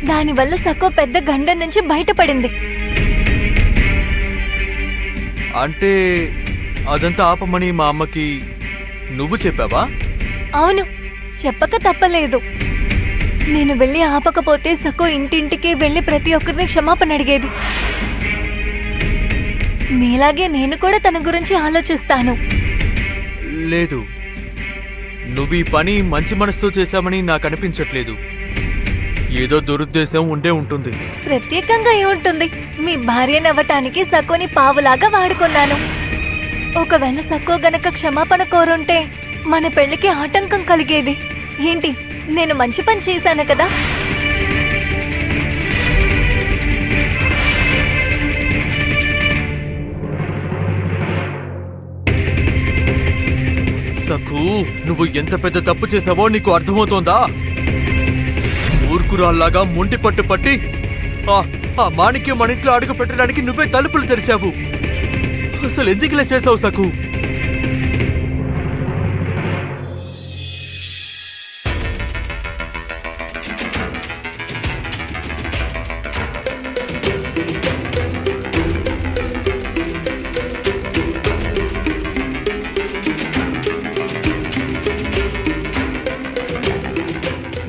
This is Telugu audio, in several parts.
దానివల్ల సకో పెద్ద గండం నుంచి బయటపడింది. అంటే అదంతా ఆపమని మా అమ్మకి నువ్వు చెప్పావా? అవును, చెప్పక తప్పలేదు. నేను వెళ్ళి ఆపకపోతే సకో ఇంటింటికి వెళ్ళి ప్రతి ఒక్కరిని క్షమాపణ అడిగేది. మీలాగే నేను కూడా తన గురించి ఆలోచిస్తాను. లేదు, నువ్వు ఈ పని మంచి మనసుతో చేశామని నాకు అనిపించట్లేదు. ఏదో దురుద్దేశం ఉండే ఉంటుంది. ప్రత్యేకంగా ఏముంటుంది? మీ భార్యనవ్వటానికి సకోని పావులాగా వాడుకున్నాను. ఒకవేళ సకో గనక క్షమాపణ కోరుంటే మన పెళ్లికి ఆటంకం కలిగేది. ఏంటి, నేను మంచి పని చేశాను కదా? సఖూ, నువ్వు ఎంత పెద్ద తప్పు చేసావో నీకు అర్థమవుతోందా? ఊర్కురాల్లాగా మొండి పట్టు పట్టి ఆ మాణిక్యం మన ఇంట్లో అడుగు పెట్టడానికి నువ్వే తలుపులు తెరిచావు. అసలు ఎందుకు ఇలా చేసావు సఖూ?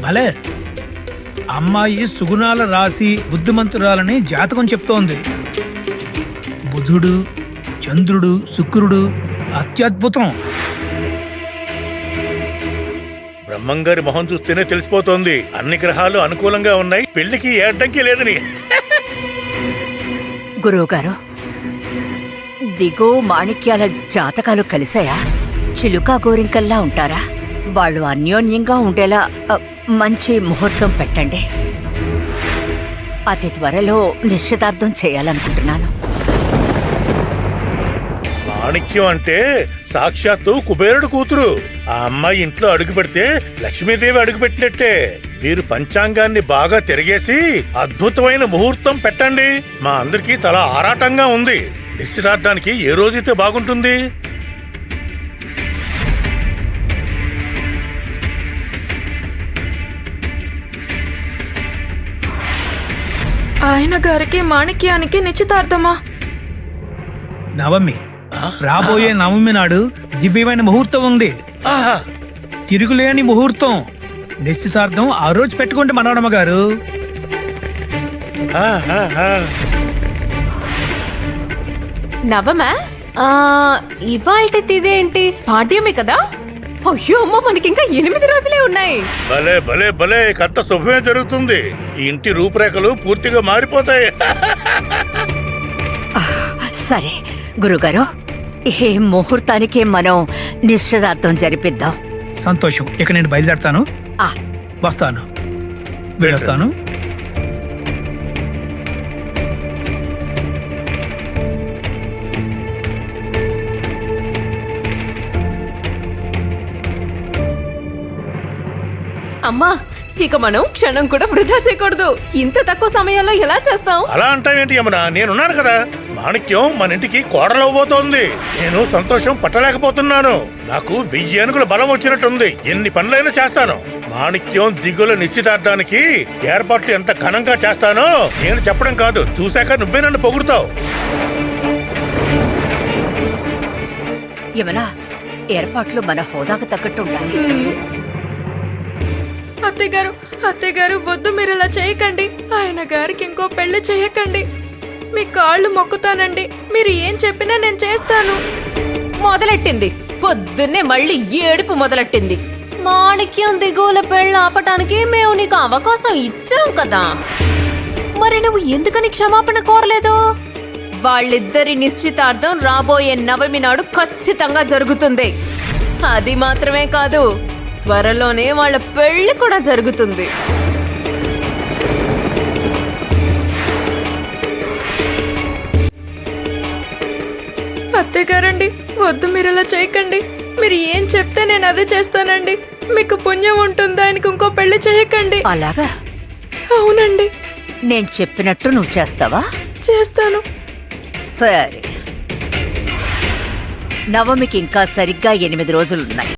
భలే, అమ్మాయి సుగుణాల రాశి బుద్ధిమంతురాలని జాతకం చెప్తోంది. బుధుడు, చంద్రుడు, శుక్రుడు అత్యద్భుతం. బ్రహ్మంగారి మొహం చూస్తేనే తెలిసిపోతోంది అన్ని గ్రహాలు అనుకూలంగా ఉన్నాయి, పెళ్లికి ఏ అడ్డంకి లేదని. గురువుగారు, దిగు మాణిక్యాల జాతకాలు కలిసాయా? చిలుకా గోరింకల్లా ఉంటారా? వాళ్ళు అన్యోన్యంగా ఉండేలా మంచి ముహూర్తం పెట్టండి. అతి త్వరలో నిశ్చితార్థం చేయాలనుకుంటున్నాను. మాణిక్యం అంటే సాక్షాత్తు కుబేరుడు కూతురు. ఆ అమ్మాయి ఇంట్లో అడుగు పెడితే లక్ష్మీదేవి అడుగు పెట్టినట్టే. మీరు పంచాంగాన్ని బాగా తిరిగేసి అద్భుతమైన ముహూర్తం పెట్టండి. మా అందరికీ చాలా ఆరాటంగా ఉంది. నిశ్చితార్థానికి ఏ రోజైతే బాగుంటుంది? ఆయన గారికి మాణిక్యానికి నిశ్చితార్థమా? నవమి, రాబోయే నవమి నాడు దివ్యమైన ముహూర్తం ఉంది. తిరుగులేని ముహూర్తం. నిశ్చితార్థం ఆ రోజు పెట్టుకోండి మనవడమ్మ గారు. నవమా? ఇవాల్టి తిదేంటి? పాడ్యమే కదా? అయ్యో అమ్మ, మనకింకా 8 రోజులే ఉన్నాయి. భలే భలే భలే, కంత శుభమే జరుగుతుంది. ఈ ఇంటి రూపురేఖలు పూర్తిగా మారిపోతాయి. సరే గురుగారు, ఏ ముహూర్తానికి మనం నిశ్చితార్థం జరిపిద్దాం. సంతోషం. ఇక నేను బయలుదేరతాను. వస్తాను, వెళ్ళొస్తాను. అమ్మా, ఇక మనం క్షణం కూడా వృధా చేయకూడదు. ఇంత తక్కువ సమయంలో ఎలా చేస్తాం? అలా అంటావేంటి యమున? నేనున్నాను కదా. మాణిక్యం మన ఇంటికి కోడలవబోతోంది. నేను సంతోషం పట్టలేకపోతున్నాను. నాకు 1000 ఏనుగుల బలం వచ్చినట్టుంది. ఎన్ని పనులైనా చేస్తాను. మాణిక్యం దిగుల నిశ్చితార్థానికి ఏర్పాట్లు ఎంత ఘనంగా చేస్తానో నేను చెప్పడం కాదు, చూశాక నువ్వే నన్ను పొగుడుతావు. ఏమన్నా ఏర్పాట్లు మన హోదాకు తగ్గట్టు ఉండాలి. అత్తయ్యగారు వద్దు, మీరు ఇలా చేయకండి. ఆయన గారికి ఇంకో పెళ్లి చేయకండి. మీ కాళ్ళు మొక్కుతానండి. మీరు ఏం చెప్పినా నేను చేస్తాను. మొదలెట్టింది పొద్దున్నే, మళ్ళీ ఏడుపు మొదలెట్టింది. మాణిక్యం దిగువల పెళ్ళ ఆపటానికి మేము నీకు అవకాశం ఇచ్చాం కదా, మరి నువ్వు ఎందుకని క్షమాపణ కోరలేదు? వాళ్ళిద్దరి నిశ్చితార్థం రాబోయే నవమి నాడు ఖచ్చితంగా జరుగుతుంది. అది మాత్రమే కాదు, త్వరలోనే వాళ్ళ పెళ్లి కూడా జరుగుతుంది. అత్తయ్యగారండి, వద్దు, మీరు ఇలా చేయకండి. మీరు ఏం చెప్తే నేను అదే చేస్తానండి. మీకు పుణ్యం ఉంటుంది, ఆయనకు ఇంకో పెళ్లి చేయకండి. అలాగా? అవునండి. నేను చెప్పినట్టు నువ్వు చేస్తావా? చేస్తాను. సరే, నవమికి ఇంకా సరిగ్గా 8 రోజులున్నాయి.